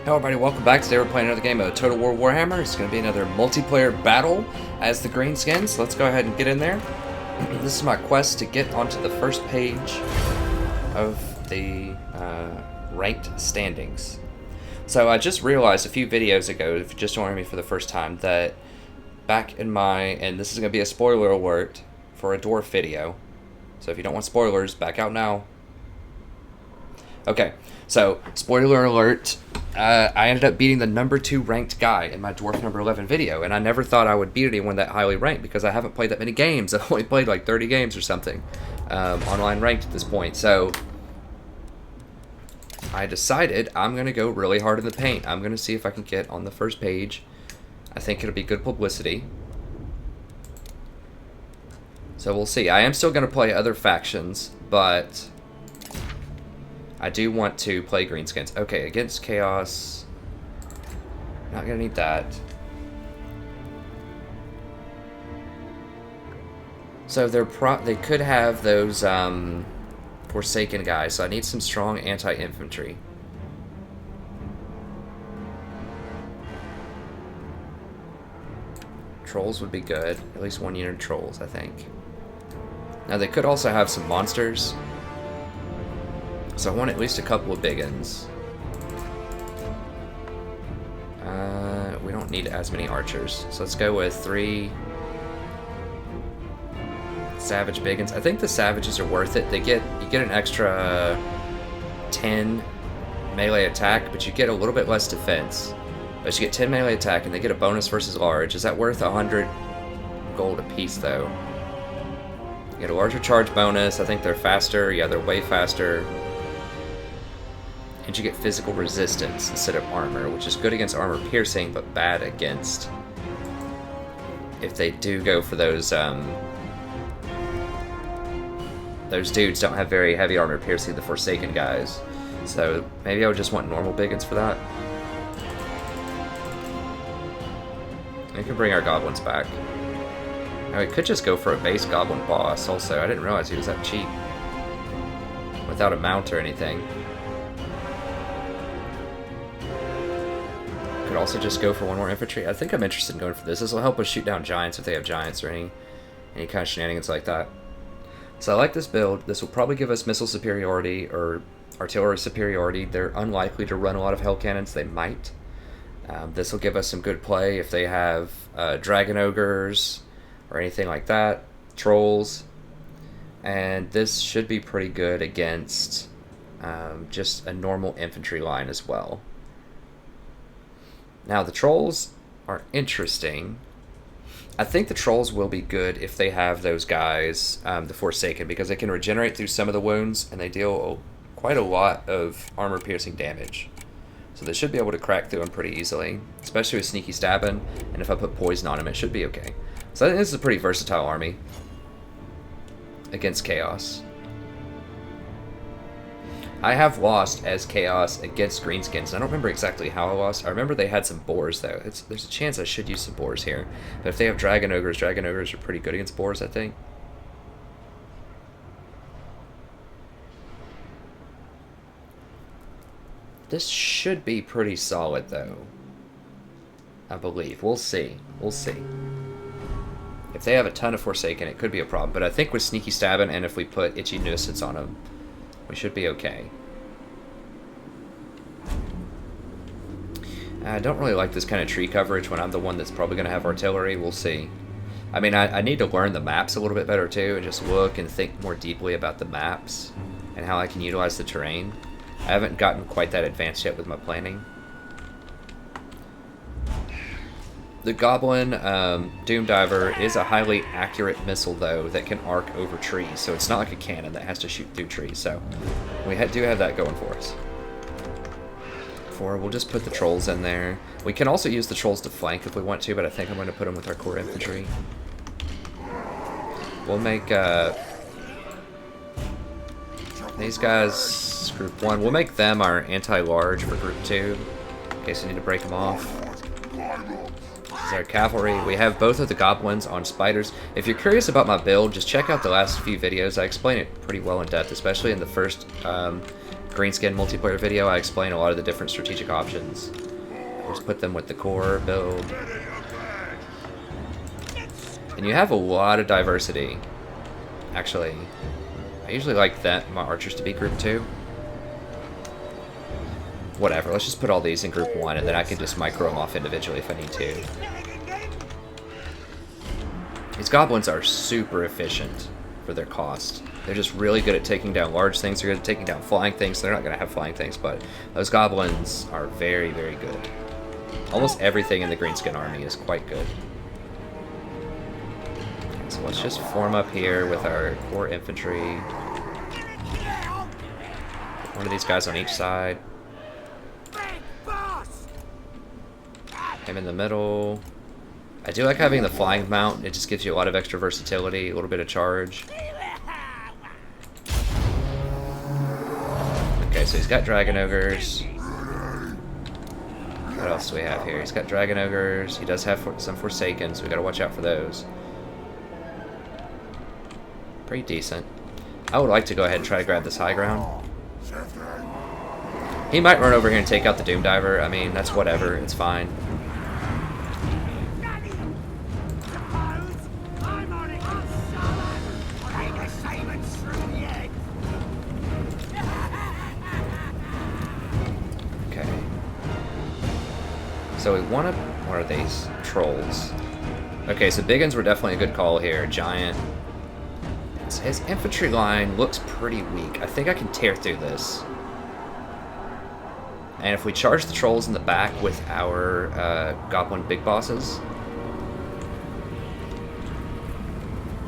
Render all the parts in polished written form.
Hello everybody, welcome back. Today we're playing another game of Total War Warhammer. It's going to be another multiplayer battle as the Greenskins. Let's go ahead and get in there. This is my quest to get onto the first page of the ranked standings. So I just realized a few videos ago, if you just joined me for the first time, that back in my, and this is going to be a spoiler alert for a dwarf video. So if you don't want spoilers, back out now. Okay, so spoiler alert. I ended up beating the number 2 ranked guy in my Dwarf number 11 video, and I never thought I would beat anyone that highly ranked because I haven't played that many games. I've only played like 30 games or something, online ranked at this point. So I decided I'm going to go really hard in the paint. I'm going to see if I can get on the first page. I think it'll be good publicity. So we'll see. I am still going to play other factions, but I do want to play Greenskins. Okay, against Chaos. Not gonna need that. So they could have those Forsaken guys, so I need some strong anti-infantry. Trolls would be good. At least 1 unit of trolls, I think. Now they could also have some monsters. So I want at least a couple of big uns. We don't need as many archers. So let's go with 3 savage big uns. I think the savages are worth it. You get an extra 10 melee attack, but you get a little bit less defense. But you get 10 melee attack and they get a bonus versus large. Is that worth 100 gold apiece though? You get a larger charge bonus. I think they're faster. Yeah, they're way faster. And you get physical resistance instead of armor, which is good against armor piercing, but bad against if they do go for those dudes don't have very heavy armor piercing, the Forsaken guys. So maybe I would just want normal biggins for that. We can bring our goblins back. Now we could just go for a base goblin boss also. I didn't realize he was that cheap. Without a mount or anything. Could also just go for 1 more infantry. I think I'm interested in going for this. This will help us shoot down giants if they have giants or any kind of shenanigans like that. So I like this build. This will probably give us missile superiority or artillery superiority. They're unlikely to run a lot of hell cannons. They might. This will give us some good play if they have dragon ogres or anything like that. Trolls. And this should be pretty good against just a normal infantry line as well. Now, the trolls are interesting. I think the trolls will be good if they have those guys, the Forsaken, because they can regenerate through some of the wounds, and they deal quite a lot of armor-piercing damage. So they should be able to crack through them pretty easily, especially with sneaky stabbing, and if I put poison on them, it should be okay. So I think this is a pretty versatile army against Chaos. I have lost as Chaos against Greenskins. I don't remember exactly how I lost. I remember they had some boars, though. There's a chance I should use some boars here. But if they have dragon ogres are pretty good against boars, I think. This should be pretty solid, though. I believe. We'll see. We'll see. If they have a ton of Forsaken, it could be a problem. But I think with sneaky stabbing and if we put itchy nuisance on them, we should be okay. I don't really like this kind of tree coverage when I'm the one that's probably going to have artillery. We'll see. I mean, I need to learn the maps a little bit better too, and just look and think more deeply about the maps and how I can utilize the terrain. I haven't gotten quite that advanced yet with my planning. The Goblin Doom Diver is a highly accurate missile, though, that can arc over trees. So it's not like a cannon that has to shoot through trees. So we do have that going for us. We'll just put the trolls in there. We can also use the trolls to flank if we want to, but I think I'm going to put them with our core infantry. We'll make these guys group 1. We'll make them our anti-large for group 2 in case we need to break them off. This is our cavalry. We have both of the goblins on spiders. If you're curious about my build, just check out the last few videos. I explain it pretty well in depth, especially in the first Greenskin multiplayer video, I explain a lot of the different strategic options. Just put them with the core build. And you have a lot of diversity. Actually, I usually like that my archers to be group 2. Whatever, let's just put all these in group 1, and then I can just micro them off individually if I need to. These goblins are super efficient for their cost. They're just really good at taking down large things. They're good at taking down flying things. They're not going to have flying things, but those goblins are very, very good. Almost everything in the Greenskin army is quite good. So let's just form up here with our core infantry. Put one of these guys on each side. Him in the middle. I do like having the flying mount. It just gives you a lot of extra versatility, a little bit of charge. Okay, so he's got Dragon Ogres. What else do we have here? He's got Dragon Ogres. He does have some Forsaken, so we gotta watch out for those. Pretty decent. I would like to go ahead and try to grab this high ground. He might run over here and take out the Doom Diver. I mean, that's whatever. It's fine. Okay. So we want to... What are these? Trolls. Okay, so big uns were definitely a good call here. Giant. His infantry line looks pretty weak. I think I can tear through this. And if we charge the trolls in the back with our goblin big bosses...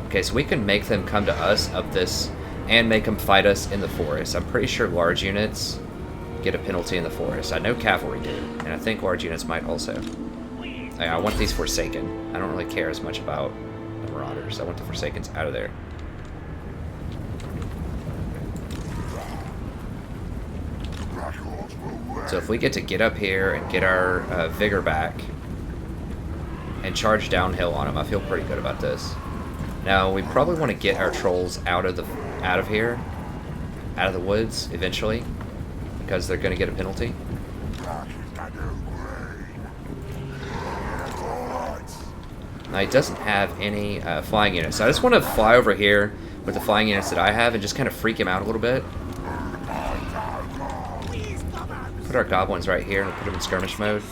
Okay, so we can make them come to us up this and make them fight us in the forest. I'm pretty sure large units get a penalty in the forest. I know cavalry do, and I think large units might also. I want these Forsaken. I don't really care as much about the Marauders. I want the Forsakens out of there. So if we get up here and get our vigor back and charge downhill on them, I feel pretty good about this. Now we probably want to get our trolls out of here, out of the woods eventually, because they're going to get a penalty. Now he doesn't have any flying units, so I just want to fly over here with the flying units that I have and just kind of freak him out a little bit. Put our goblins right here and put them in skirmish mode.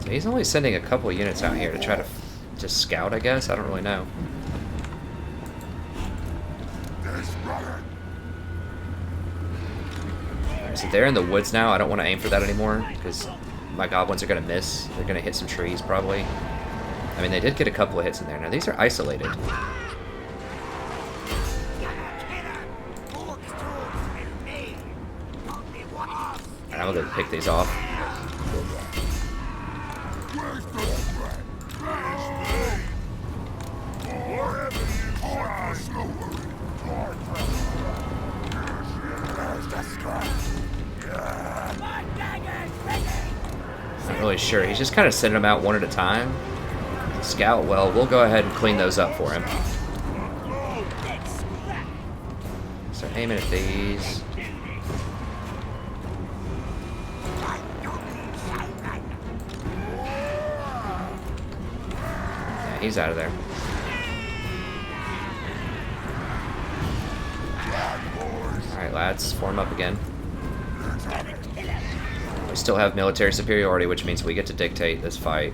So he's only sending a couple of units out here to try to just scout, I guess? I don't really know. Alright, so they're in the woods now. I don't want to aim for that anymore because my goblins are going to miss. They're going to hit some trees probably. I mean, they did get a couple of hits in there. Now these are isolated. I'm going to pick these off. Not really sure. He's just kind of sending them out one at a time. Scout, well, we'll go ahead and clean those up for him. Start aiming at these. He's out of there. Alright, lads, form up again. We still have military superiority, which means we get to dictate this fight.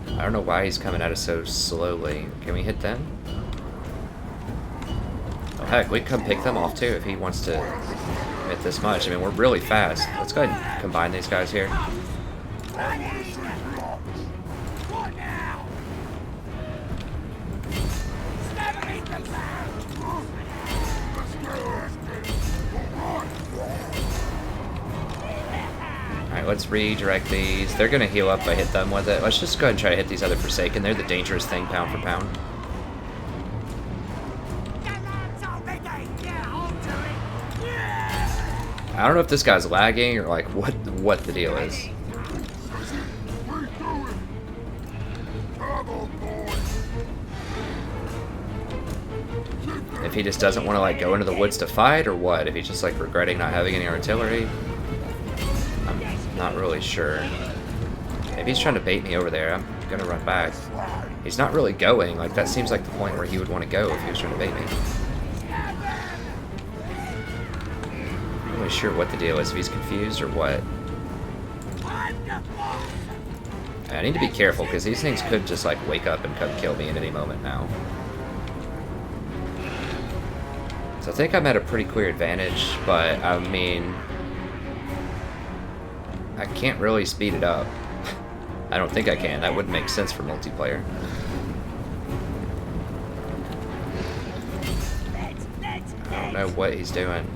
I don't know why he's coming at us so slowly. Can we hit them? Oh heck, we can come pick them off too if he wants to hit this much. I mean, we're really fast. Let's go ahead and combine these guys here. Alright, let's redirect these. They're going to heal up if I hit them with it. Let's just go ahead and try to hit these other Forsaken. They're the dangerous thing pound for pound. I don't know if this guy's lagging or like what the deal is. If he just doesn't want to like go into the woods to fight, or what? If he's just like regretting not having any artillery, I'm not really sure. Maybe he's trying to bait me over there. I'm gonna run back. He's not really going. Like, that seems like the point where he would want to go if he was trying to bait me. I'm not really sure what the deal is, if he's confused or what. I need to be careful, because these things could just, like, wake up and come kill me at any moment now. So I think I'm at a pretty clear advantage, but, I mean, I can't really speed it up. I don't think I can. That wouldn't make sense for multiplayer. I don't know what he's doing.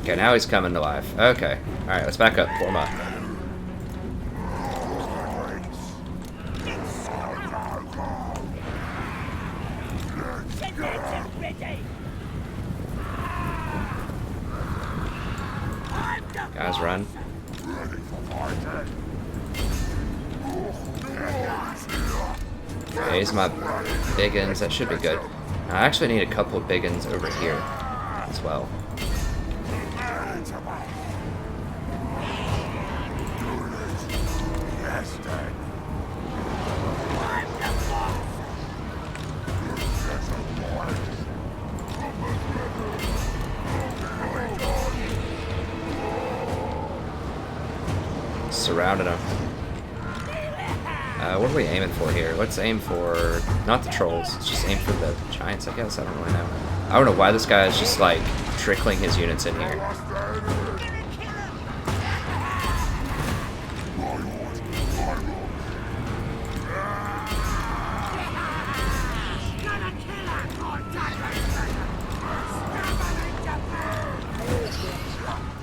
Okay, now he's coming to life. Okay. Alright, let's back up. Form up. Guys, run. Okay, here's my big uns. That should be good. I actually need a couple of big uns over here as well. Surrounded him. What are we aiming for here? Let's aim for not the trolls. Let's just aim for the giants, I guess. I don't really know. I don't know why this guy is just like trickling his units in here.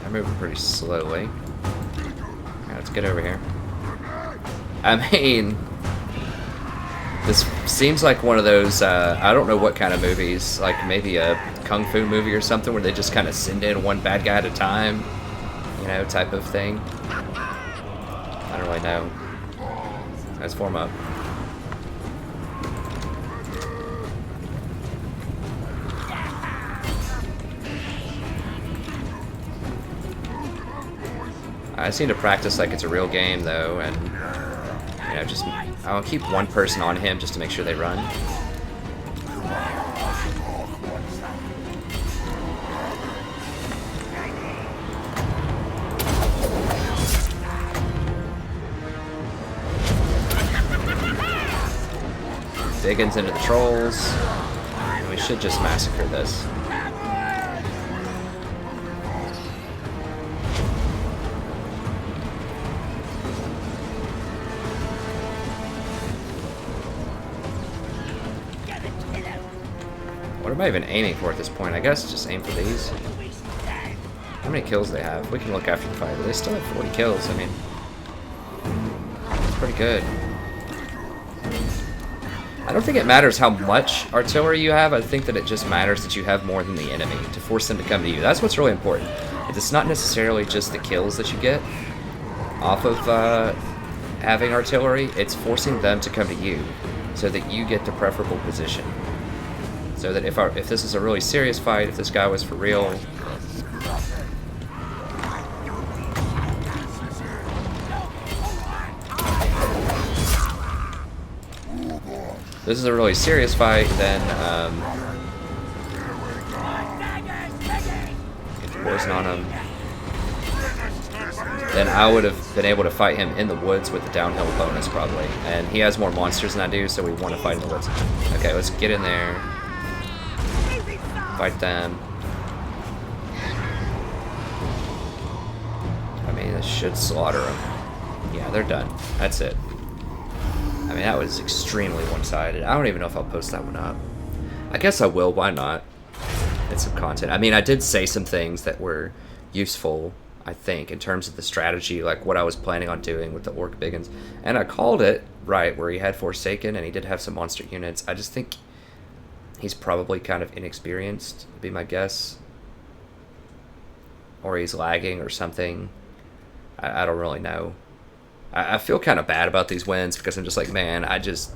I'm moving pretty slowly. Let's get over here. I mean, this seems like one of those, I don't know what kind of movies, like maybe a kung fu movie or something where they just kind of send in one bad guy at a time, you know, type of thing. I don't really know. Let's form up. I just need to practice like it's a real game, though, and, you know, just, I'll keep one person on him just to make sure they run. Diggins into the trolls, and we should just massacre this. What am I even aiming for at this point? I guess just aim for these. How many kills they have? We can look after the fight. They still have 40 kills. I mean, it's pretty good. I don't think it matters how much artillery you have. I think that it just matters that you have more than the enemy to force them to come to you. That's what's really important. It's not necessarily just the kills that you get off of having artillery. It's forcing them to come to you so that you get the preferable position. So that if this is a really serious fight, if this guy was for real, this is a really serious fight, then get the poison on him. Then I would have been able to fight him in the woods with the downhill bonus probably. And he has more monsters than I do, so we want to fight in the woods. Okay, let's get in there. Fight them. I mean, this should slaughter them. Yeah, they're done. That's it. I mean, that was extremely one-sided. I don't even know if I'll post that one up. I guess I will. Why not? It's some content. I mean, I did say some things that were useful, I think, in terms of the strategy, like what I was planning on doing with the Orc Biggins. And I called it right, where he had Forsaken, and he did have some monster units. I just think he's probably kind of inexperienced, would be my guess. or he's lagging or something. I don't really know. I feel kind of bad about these wins because I'm just like, man, I just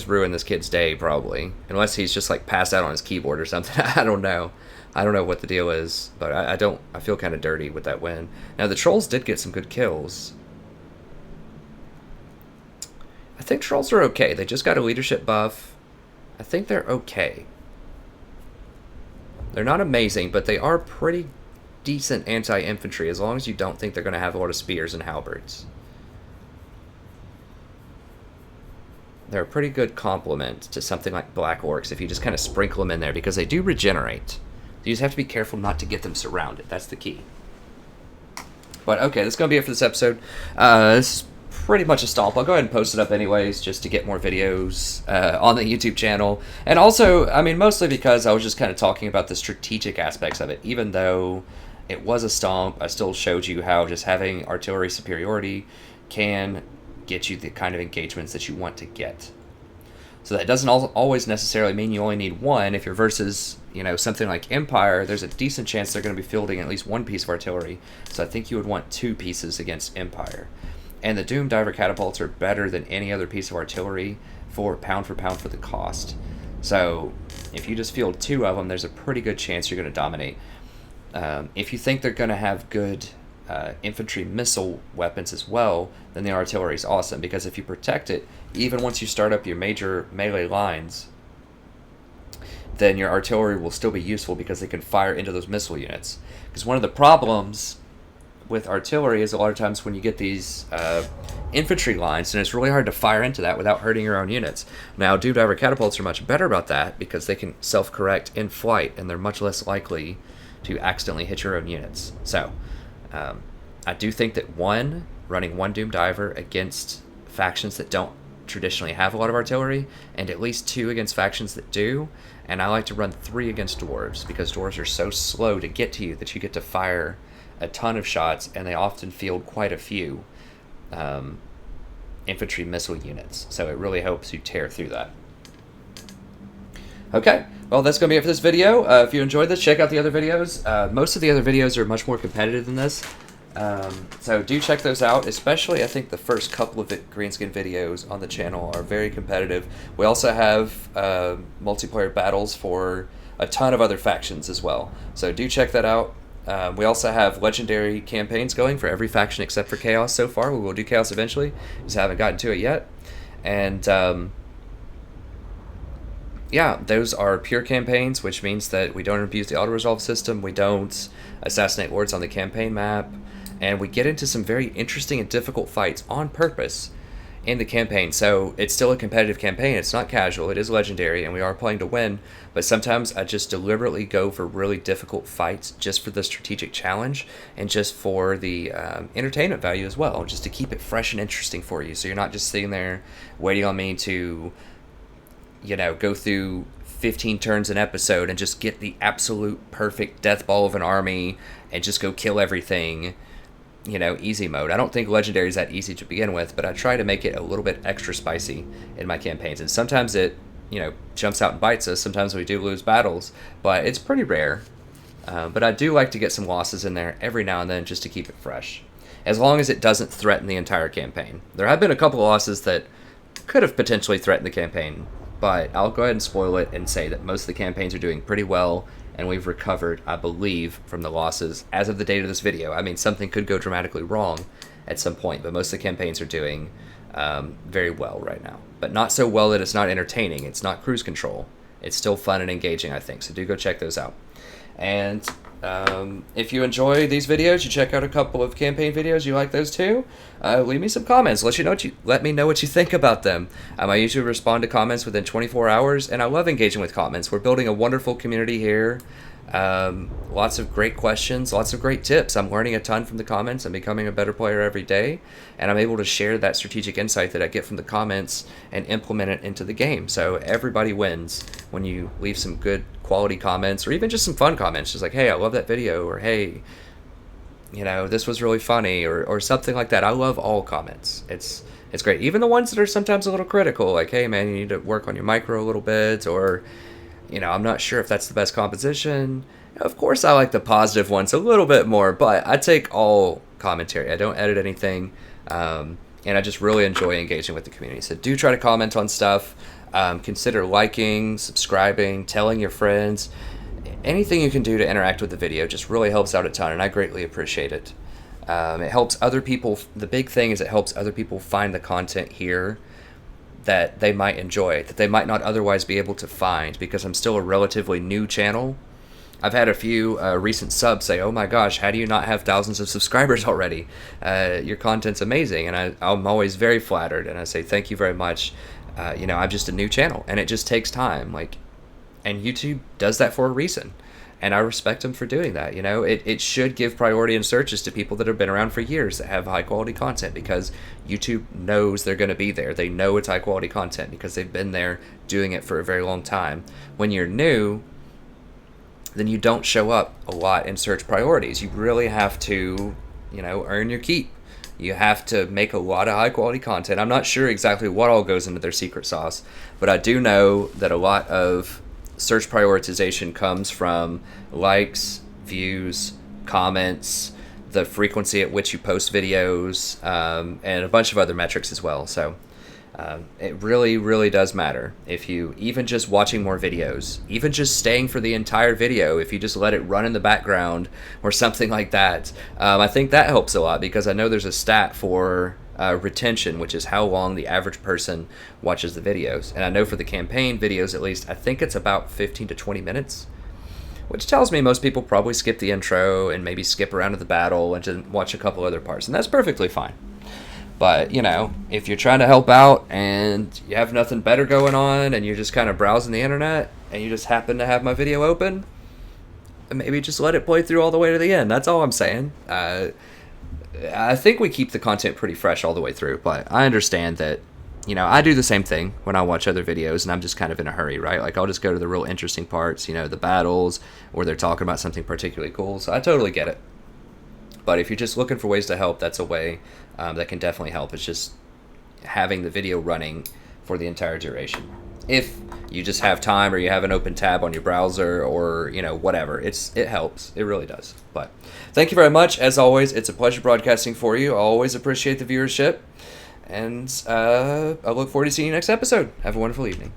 ruined this kid's day probably, unless he's just like passed out on his keyboard or something. I don't know. I don't know what the deal is, but I feel kind of dirty with that win. Now the trolls did get some good kills. I think trolls are okay. They just got a leadership buff. I think they're okay. They're not amazing, but they are pretty decent anti-infantry, as long as you don't think they're going to have a lot of spears and halberds. They're a pretty good complement to something like black orcs if you just kind of sprinkle them in there, because they do regenerate. You just have to be careful not to get them surrounded. That's the key. But okay, that's going to be it for this episode. This is pretty much a stomp. I'll go ahead and post it up anyways, just to get more videos on the YouTube channel. And also, I mean, mostly because I was just kind of talking about the strategic aspects of it. Even though it was a stomp, I still showed you how just having artillery superiority can get you the kind of engagements that you want to get. So that doesn't always necessarily mean you only need one. If you're versus, you know, something like Empire, there's a decent chance they're going to be fielding at least one piece of artillery. So I think you would want 2 pieces against Empire. And the Doom Diver catapults are better than any other piece of artillery for pound for the cost. So if you just field 2 of them, there's a pretty good chance you're going to dominate. If you think they're going to have good infantry missile weapons as well, then the artillery is awesome, because if you protect it, even once you start up your major melee lines, then your artillery will still be useful because they can fire into those missile units. Because one of the problems with artillery is a lot of times when you get these infantry lines, and it's really hard to fire into that without hurting your own units. Now, Doom Diver catapults are much better about that because they can self-correct in flight, and they're much less likely to accidentally hit your own units. So I do think that running one Doom Diver against factions that don't traditionally have a lot of artillery, and at least 2 against factions that do, and I like to run 3 against dwarves, because dwarves are so slow to get to you that you get to fire a ton of shots, and they often field quite a few infantry missile units, so it really helps you tear through that. Okay, well, that's going to be it for this video. If you enjoyed this, check out the other videos. Most of the other videos are much more competitive than this, so do check those out, especially I think the first couple of Greenskin videos on the channel are very competitive. We also have multiplayer battles for a ton of other factions as well, so do check that out. We also have legendary campaigns going for every faction except for Chaos so far. We will do Chaos eventually, just haven't gotten to it yet. And yeah, those are pure campaigns, which means that we don't abuse the auto-resolve system, we don't assassinate lords on the campaign map, and we get into some very interesting and difficult fights on purpose in the campaign. So it's still a competitive campaign, it's not casual, it is legendary, and we are playing to win, but sometimes I just deliberately go for really difficult fights just for the strategic challenge and just for the entertainment value as well, just to keep it fresh and interesting for you, so you're not just sitting there waiting on me to, you know, go through 15 turns an episode and just get the absolute perfect death ball of an army and just go kill everything, you know, easy mode. I don't think legendary is that easy to begin with, but I try to make it a little bit extra spicy in my campaigns, and sometimes it, you know, jumps out and bites us. Sometimes we do lose battles, but it's pretty rare. But I do like to get some losses in there every now and then just to keep it fresh, as long as it doesn't threaten the entire campaign. There have been a couple of losses that could have potentially threatened the campaign, but I'll go ahead and spoil it and say that most of the campaigns are doing pretty well, and we've recovered, I believe, from the losses as of the date of this video. I mean, something could go dramatically wrong at some point, but most of the campaigns are doing very well right now. But not so well that it's not entertaining. It's not cruise control. It's still fun and engaging, I think, so do go check those out. And if you enjoy these videos, you check out a couple of campaign videos, you like those too, leave me some comments. Let me know what you think about them. I usually respond to comments within 24 hours, and I love engaging with comments. We're building a wonderful community here. Lots of great questions, lots of great tips. I'm learning a ton from the comments. I'm becoming a better player every day, and I'm able to share that strategic insight that I get from the comments and implement it into the game. So everybody wins when you leave some good quality comments, or even just some fun comments, just like, hey, I love that video, or hey, you know, this was really funny, or something like that. I love all comments. It's great. Even the ones that are sometimes a little critical, like, hey man, you need to work on your micro a little bit, or, you know, I'm not sure if that's the best composition. Of course, I like the positive ones a little bit more, but I take all commentary. I don't edit anything, and I just really enjoy engaging with the community. So do try to comment on stuff. Consider liking, subscribing, telling your friends. Anything you can do to interact with the video just really helps out a ton, and I greatly appreciate it. It helps other people. The big thing is it helps other people find the content here that they might enjoy, that they might not otherwise be able to find, because I'm still a relatively new channel. I've had a few recent subs say, "Oh my gosh, how do you not have thousands of subscribers already? Your content's amazing," and I'm always very flattered, and I say thank you very much. I'm just a new channel, and it just takes time. And YouTube does that for a reason, and I respect them for doing that. It should give priority in searches to people that have been around for years that have high quality content, because YouTube knows they're going to be there. They know it's high quality content because they've been there doing it for a very long time. When you're new, then you don't show up a lot in search priorities. You really have to, earn your keep. You have to make a lot of high quality content. I'm not sure exactly what all goes into their secret sauce, but I do know that a lot of search prioritization comes from likes, views, comments, the frequency at which you post videos, and a bunch of other metrics as well. So it really, really does matter. If you even just watching more videos, even just staying for the entire video, if you just let it run in the background or something like that, I think that helps a lot, because I know there's a stat for retention, which is how long the average person watches the videos. And I know for the campaign videos, at least, I think it's about 15 to 20 minutes, which tells me most people probably skip the intro and maybe skip around to the battle and just watch a couple other parts, and that's perfectly fine. But, if you're trying to help out and you have nothing better going on and you're just kind of browsing the internet and you just happen to have my video open, maybe just let it play through all the way to the end. That's all I'm saying. I think we keep the content pretty fresh all the way through, but I understand that, I do the same thing when I watch other videos and I'm just kind of in a hurry, right? Like, I'll just go to the real interesting parts, the battles, or they're talking about something particularly cool. So I totally get it. But if you're just looking for ways to help, that's a way that can definitely help. It's just having the video running for the entire duration. If you just have time, or you have an open tab on your browser, or whatever, it helps. It really does. But thank you very much. As always, it's a pleasure broadcasting for you. I always appreciate the viewership, and I look forward to seeing you next episode. Have a wonderful evening.